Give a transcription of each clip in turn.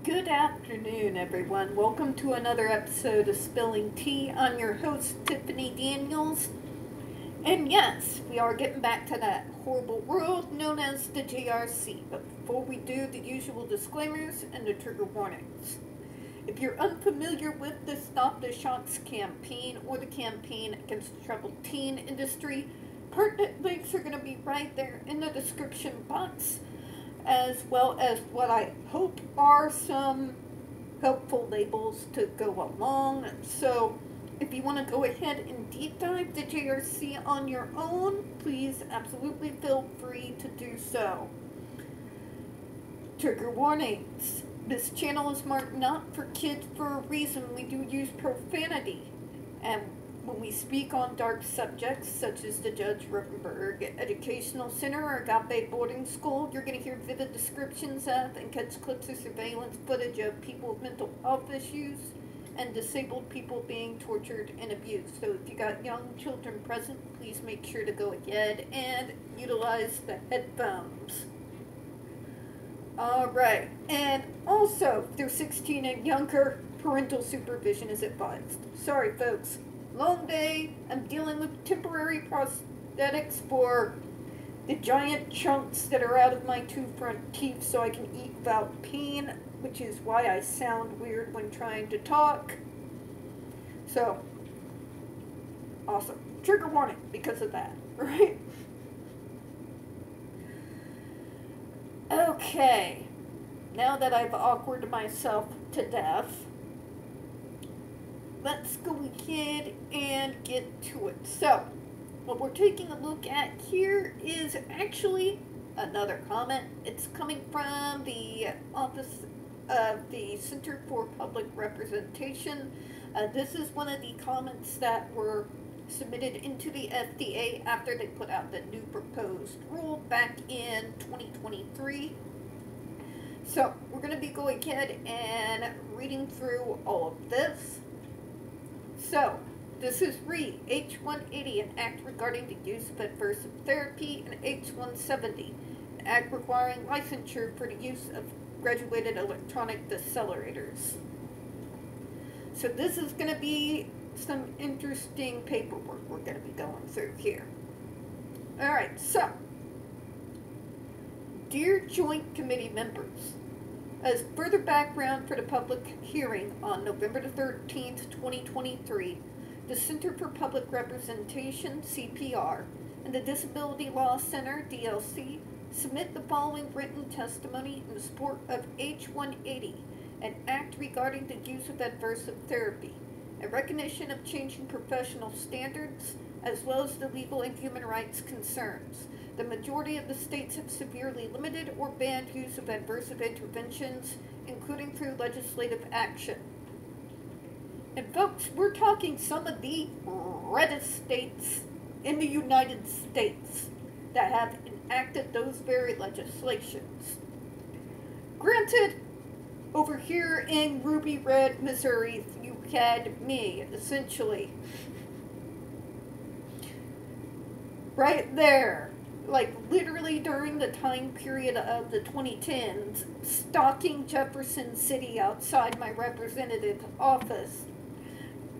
Good afternoon, everyone. Welcome to another episode of Spilling Tea. I'm your host, Tiffany Daniels. And yes, we are getting back to that horrible world known as the JRC. But before we do, the usual disclaimers and the trigger warnings. If you're unfamiliar with the Stop the Shocks campaign or the campaign against the troubled teen industry, pertinent links are going to be right there in the description box, as well as what I hope are some helpful labels to go along. So if you want to go ahead and deep dive the JRC on your own, please absolutely feel free to do so. Trigger warnings. This channel is marked not for kids for a reason. We do use profanity, and when we speak on dark subjects such as the Judge Rotenberg Educational Center or Agape Boarding School, you're going to hear vivid descriptions of and catch clips of surveillance footage of people with mental health issues and disabled people being tortured and abused. So if you got young children present, please make sure to go ahead and utilize the headphones. Alright, and also, if they're 16 and younger, parental supervision is advised. Sorry folks, long day. I'm dealing with temporary prosthetics for the giant chunks that are out of my two front teeth so I can eat without pain, which is why I sound weird when trying to talk. So, awesome. Trigger warning because of that, right? Okay, now that I've awkwarded myself to death, let's go ahead and get to it. So, what we're taking a look at here is actually another comment. It's coming from the Office of the Center for Public Representation. This is one of the comments that were submitted into the FDA after they put out the new proposed rule back in 2023. So, we're going to be going ahead and reading through all of this. So, this is H.180 An Act regarding the use of aversive therapy, and H.170 An Act requiring licensure for the use of graduated electronic decelerators. So this is going to be some interesting paperwork we're going to be going through here. Alright, so, dear Joint Committee members, as further background for the public hearing on November the 13th, 2023, the Center for Public Representation, CPR, and the Disability Law Center, DLC, submit the following written testimony in support of H.180, an act regarding the use of aversive therapy, a recognition of changing professional standards, as well as the legal and human rights concerns. The majority of the states have severely limited or banned use of aversive interventions, including through legislative action. And folks, we're talking some of the reddest states in the United States that have enacted those very legislations. Granted, over here in Ruby Red, Missouri, you had me, essentially. Right there. Like, literally during the time period of the 2010s, stalking Jefferson City outside my representative office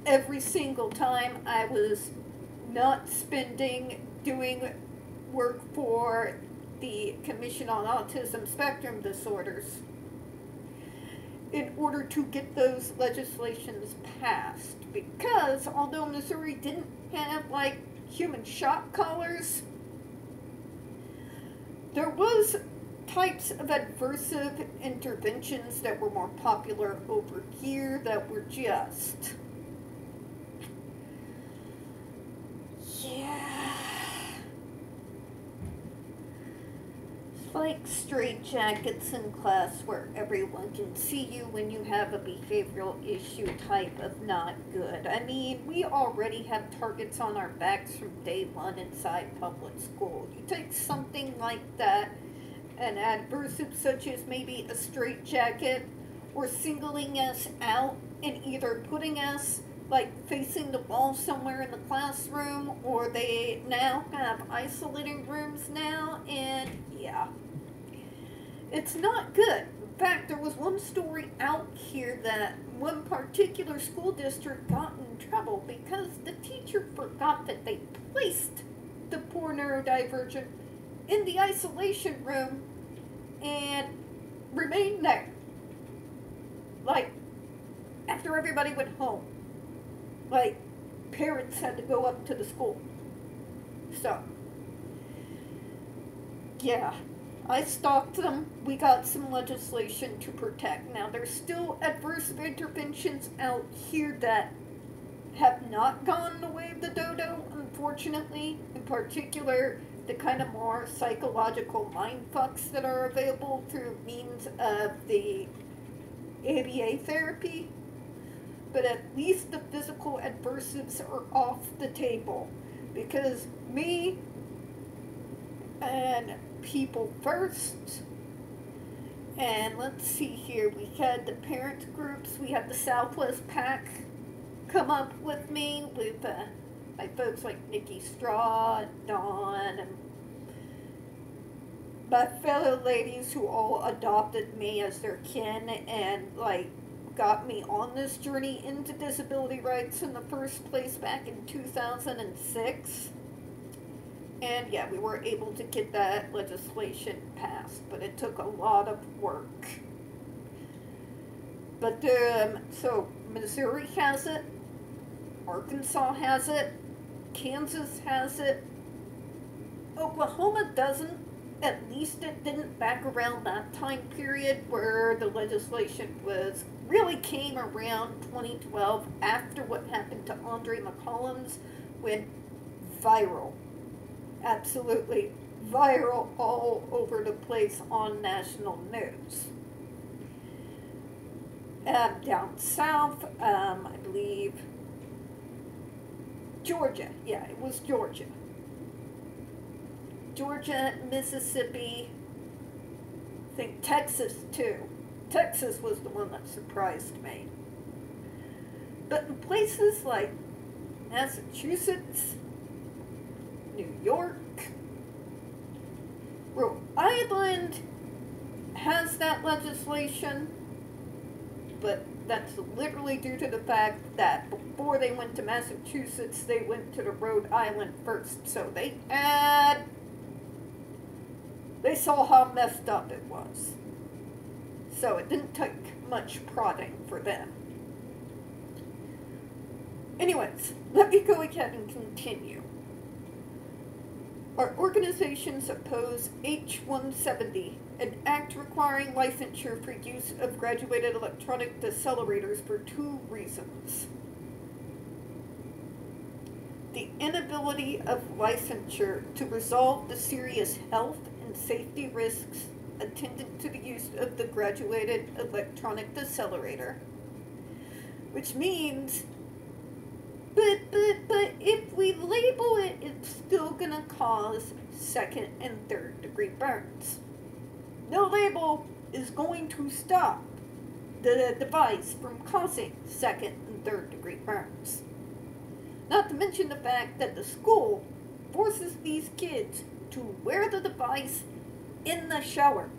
every single time I was not spending doing work for the Commission on Autism Spectrum Disorders in order to get those legislations passed. Because although Missouri didn't have, like, human shock collars, there was types of aversive interventions that were more popular over here that were just, yeah, it's like straitjackets in class where everyone can see you when you have a behavioral issue type of not good. I mean, we already have targets on our backs from day one inside public school. You take something like that, an aversive such as maybe a straitjacket, or singling us out and either putting us like facing the wall somewhere in the classroom, or they now have isolating rooms now, and yeah, it's not good. In fact, there was one story out here that one particular school district got in trouble because the teacher forgot that they placed the poor neurodivergent in the isolation room and remained there. Like, after everybody went home. Like, parents had to go up to the school. So, yeah. I stalked them. We got some legislation to protect. Now, there's still adverse interventions out here that have not gone the way of the dodo, unfortunately. In particular, the kind of more psychological mindfucks that are available through means of the ABA therapy. But at least the physical adversives are off the table. Because me and People First, and let's see here, we had the parent groups, we had the Southwest PAC come up with me, with my folks like Nikki Straw, Dawn, and my fellow ladies who all adopted me as their kin and like got me on this journey into disability rights in the first place back in 2006. And yeah, we were able to get that legislation passed, but it took a lot of work. But so Missouri has it, Arkansas has it, Kansas has it, Oklahoma doesn't. At least it didn't back around that time period where the legislation was really came around 2012 after what happened to Andre McCollum's, went viral. Absolutely viral all over the place on national news. Down south, I believe, Georgia. Yeah, it was Georgia. Georgia, Mississippi, I think Texas too. Texas was the one that surprised me. But in places like Massachusetts, New York, Rhode Island has that legislation, but that's literally due to the fact that before they went to Massachusetts, they went to the Rhode Island first. So they saw how messed up it was. So it didn't take much prodding for them. Anyways, let me go ahead and continue. Our organizations oppose H.170, an act requiring licensure for use of graduated electronic decelerators for two reasons. The inability of licensure to resolve the serious health and safety risks attendant to the use of the graduated electronic decelerator, which means But if we label it, it's still going to cause second and third degree burns. No label is going to stop the device from causing second and third degree burns. Not to mention the fact that the school forces these kids to wear the device in the shower.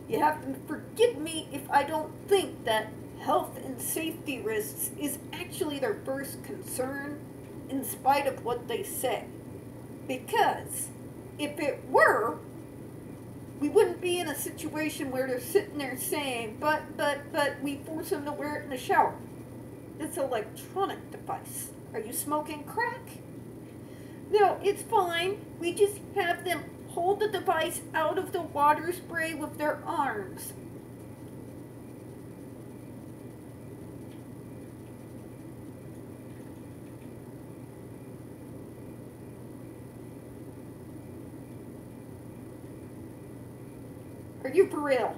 You have to forgive me if I don't think that health and safety risks is actually their first concern, in spite of what they say. Because if it were, we wouldn't be in a situation where they're sitting there saying, but we force them to wear it in the shower. It's an electronic device. Are you smoking crack? No, it's fine. We just have them hold the device out of the water spray with their arms. Are you for real?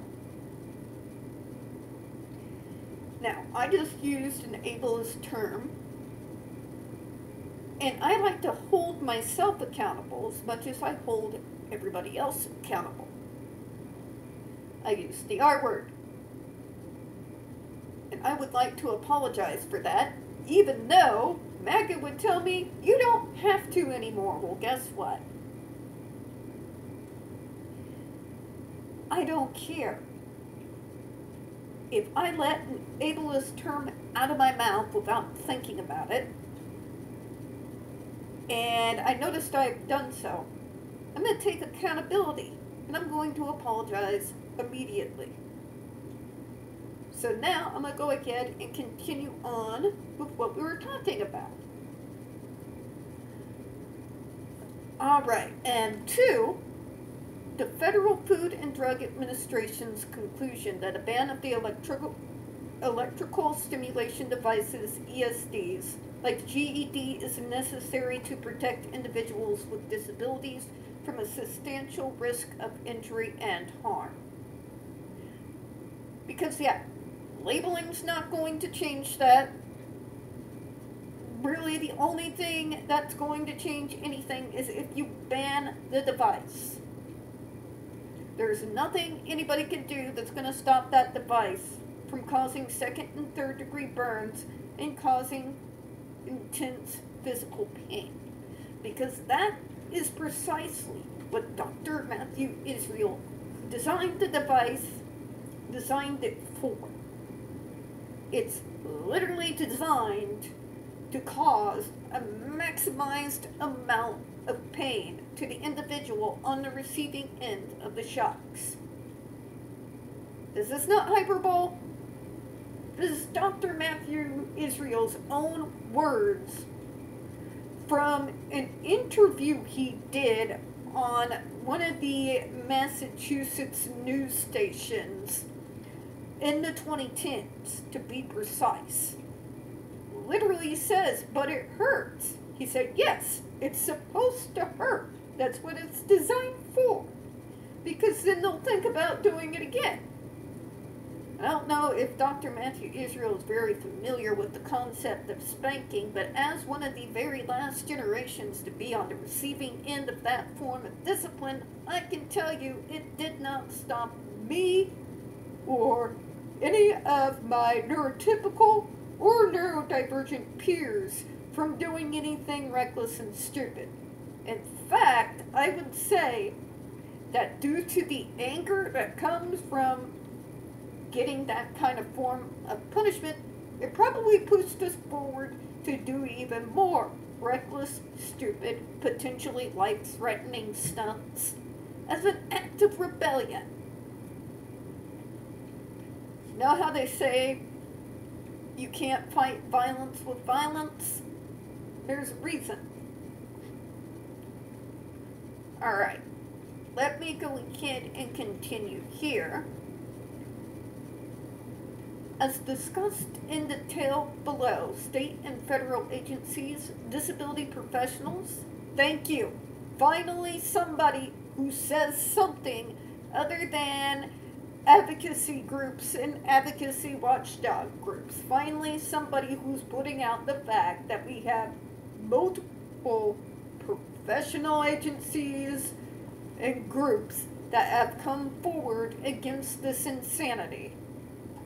Now, I just used an ableist term, and I like to hold myself accountable as much as I hold everybody else accountable. I used the R word. And I would like to apologize for that, even though MAGA would tell me, you don't have to anymore. Well, guess what? I don't care. If I let an ableist term out of my mouth without thinking about it, and I noticed I've done so, I'm going to take accountability, and I'm going to apologize immediately. So now I'm going to go ahead and continue on with what we were talking about. Alright, and 2, the Federal Food and Drug Administration's conclusion that a ban of the electrical stimulation devices, ESDs, like GED, is necessary to protect individuals with disabilities from a substantial risk of injury and harm. Because, yeah, labeling's not going to change that. Really, the only thing that's going to change anything is if you ban the device. There's nothing anybody can do that's going to stop that device from causing second and third degree burns and causing intense physical pain. Because that is precisely what Dr. Matthew Israel designed the device, designed it for. It's literally designed to cause a maximized amount of pain to the individual on the receiving end of the shocks. This is not hyperbole. This is Dr. Matthew Israel's own words from an interview he did on one of the Massachusetts news stations in the 2010s, to be precise. Literally says, but it hurts. He said, yes, it's supposed to hurt. That's what it's designed for. Because then they'll think about doing it again. I don't know if Dr. Matthew Israel is very familiar with the concept of spanking, but as one of the very last generations to be on the receiving end of that form of discipline, I can tell you it did not stop me or any of my neurotypical or neurodivergent peers from doing anything reckless and stupid. In fact, I would say that due to the anger that comes from getting that kind of form of punishment, it probably pushed us forward to do even more reckless, stupid, potentially life-threatening stunts as an act of rebellion. You know how they say you can't fight violence with violence? There's a reason. Alright, let me go ahead and continue here. As discussed in detail below, state and federal agencies, disability professionals, thank you. Finally, somebody who says something other than advocacy groups and advocacy watchdog groups. Finally, somebody who's putting out the fact that we have multiple professional agencies and groups that have come forward against this insanity.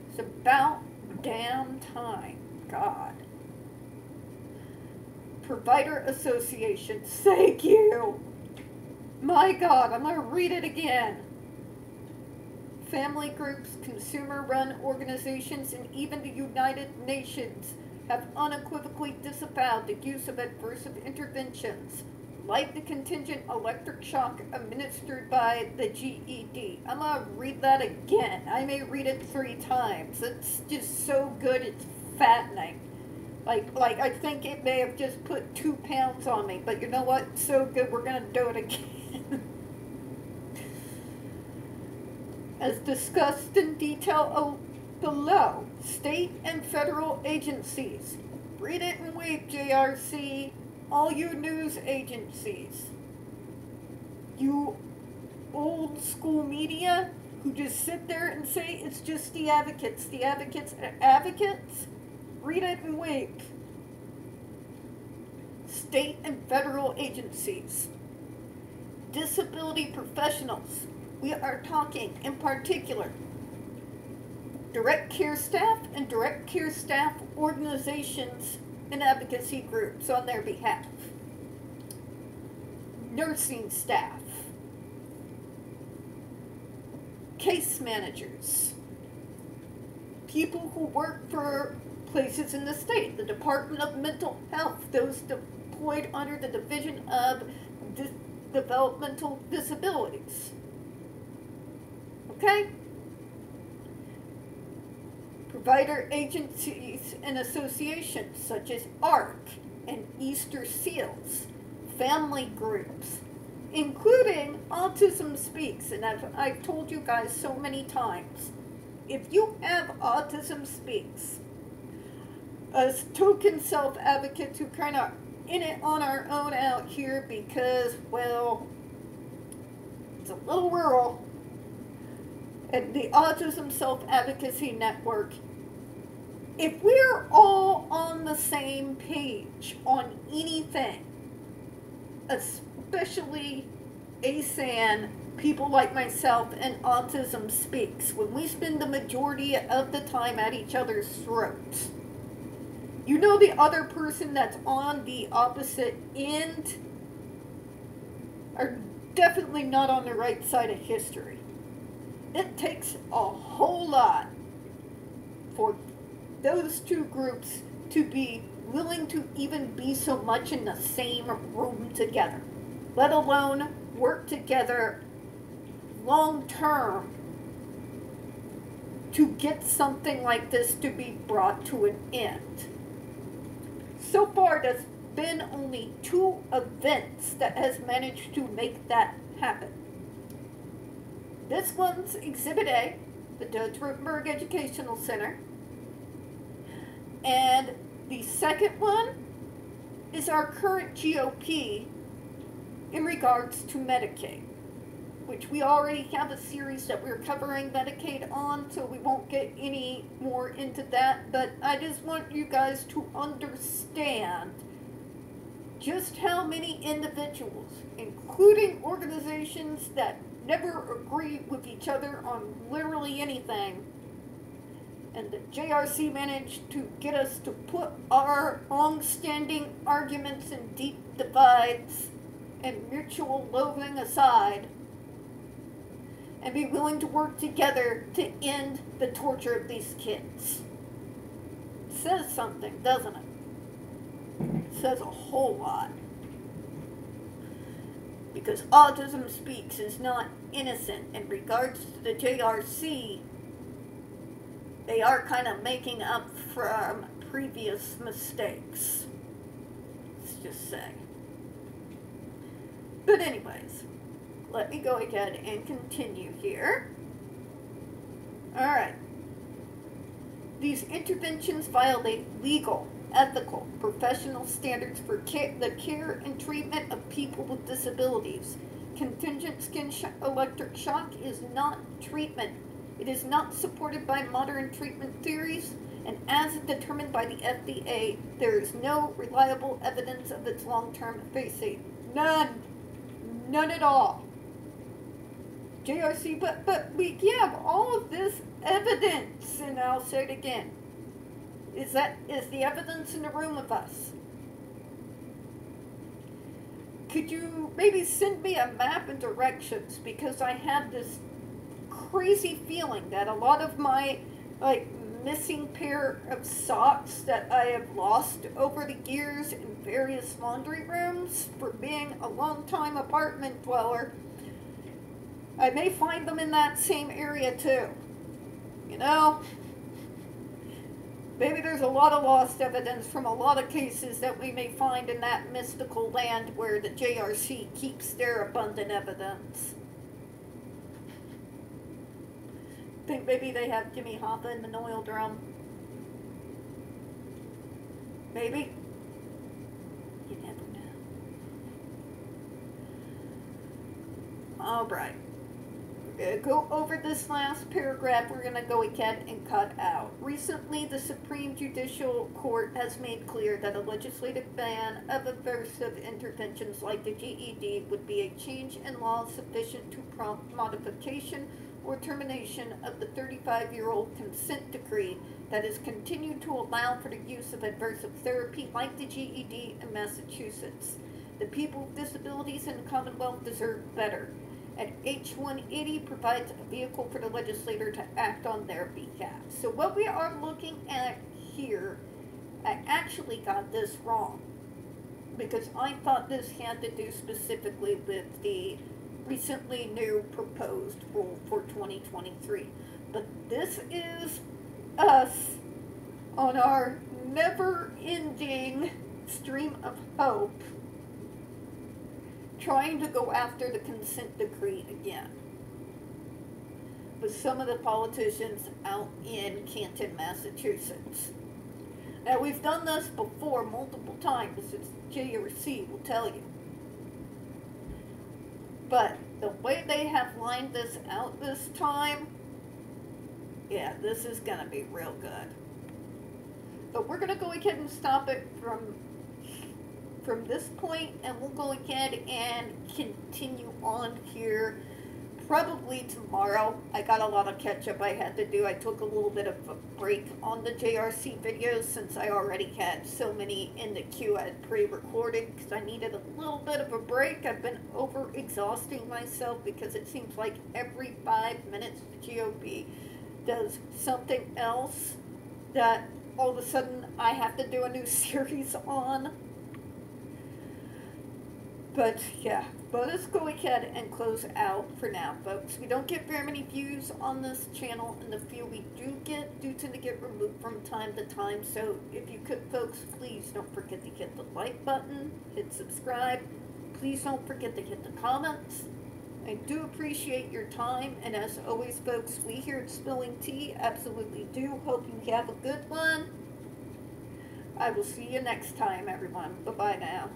It's about damn time. God. Provider associations, thank you. My God, I'm going to read it again. Family groups, consumer-run organizations, and even the United Nations have unequivocally disavowed the use of aversive interventions, like the contingent electric shock administered by the GED. I'm going to read that again. I may read it 3 times. It's just so good, it's fattening. Like I think it may have just put 2 pounds on me, but you know what? It's so good, we're going to do it again. As discussed in detail below, state and federal agencies. Read it and weep, JRC. All you news agencies. You old school media who just sit there and say it's just the advocates. The advocates are advocates. Read it and weep. State and federal agencies. Disability professionals. We are talking, in particular, direct care staff and direct care staff organizations and advocacy groups on their behalf. Nursing staff. case managers, people who work for places in the state, the Department of Mental Health, those deployed under the Division of Developmental Disabilities. Okay? Provider agencies and associations such as ARC and Easter Seals, family groups, including Autism Speaks, and I've told you guys so many times, if you have Autism Speaks, us token self-advocates who kind of in it on our own out here because, well, it's a little rural, and the Autism Self-Advocacy Network, if we're all on the same page on anything, especially ASAN, people like myself, and Autism Speaks, when we spend the majority of the time at each other's throats, you know the other person that's on the opposite end are definitely not on the right side of history. It takes a whole lot for those two groups to be willing to even be so much in the same room together, let alone work together long term to get something like this to be brought to an end. So far, there's been only 2 events that has managed to make that happen. This one's Exhibit A, the Judge Rotenberg Educational Center, and the second one is our current GOP in regards to Medicaid, which we already have a series that we're covering Medicaid on, so we won't get any more into that, but I just want you guys to understand just how many individuals, including organizations that never agree with each other on literally anything, and the JRC managed to get us to put our long-standing arguments and deep divides and mutual loathing aside and be willing to work together to end the torture of these kids. It says something, doesn't it? It says a whole lot. Because Autism Speaks is not innocent in regards to the JRC. They are kind of making up from previous mistakes. Let's just say. But anyways, let me go ahead and continue here. Alright. These interventions violate legal, ethical, professional standards for the care and treatment of people with disabilities. Contingent skin electric shock is not treatment. It is not supported by modern treatment theories, and as determined by the FDA, there is no reliable evidence of its long-term efficacy. None. None at all. JRC, but we have all of this evidence, and I'll say it again. Is the evidence in the room with us? Could you maybe send me a map and directions, because I have this crazy feeling that a lot of my missing pair of socks that I have lost over the years in various laundry rooms for being a long-time apartment dweller, I may find them in that same area too. You know? Maybe there's a lot of lost evidence from a lot of cases that we may find in that mystical land where the JRC keeps their abundant evidence. Think maybe they have Jimmy Hoffa in the oil drum. Maybe. You never know. Alright. Go over this last paragraph we're going to go ahead and cut out. Recently, the Supreme Judicial Court has made clear that a legislative ban of aversive interventions like the GED would be a change in law sufficient to prompt modification or termination of the 35-year-old consent decree that has continued to allow for the use of aversive therapy like the GED in Massachusetts. The people with disabilities in the Commonwealth deserve better. and H.180 provides a vehicle for the legislator to act on their behalf. So what we are looking at here, I actually got this wrong, because I thought this had to do specifically with the recently new proposed rule for 2023. But this is us on our never-ending stream of hope, trying to go after the consent decree again with some of the politicians out in Canton, Massachusetts. Now, we've done this before multiple times, as JRC will tell you. But the way they have lined this out this time, yeah, this is going to be real good. But we're going to go ahead and stop it from this point, and we'll go ahead and continue on here probably tomorrow. I got a lot of catch up I had to do. I took a little bit of a break on the JRC videos since I already had so many in the queue I had pre-recorded, because I needed a little bit of a break. I've been over-exhausting myself because it seems like every 5 minutes the GOP does something else that all of a sudden I have to do a new series on. But yeah, but let's go ahead and close out for now, folks. We don't get very many views on this channel, and the few we do tend to get removed from time to time. So if you could, folks, please don't forget to hit the like button, hit subscribe. Please don't forget to hit the comments. I do appreciate your time, and as always, folks, we here at Spilling Tea absolutely do hope you have a good one. I will see you next time, everyone. Bye-bye now.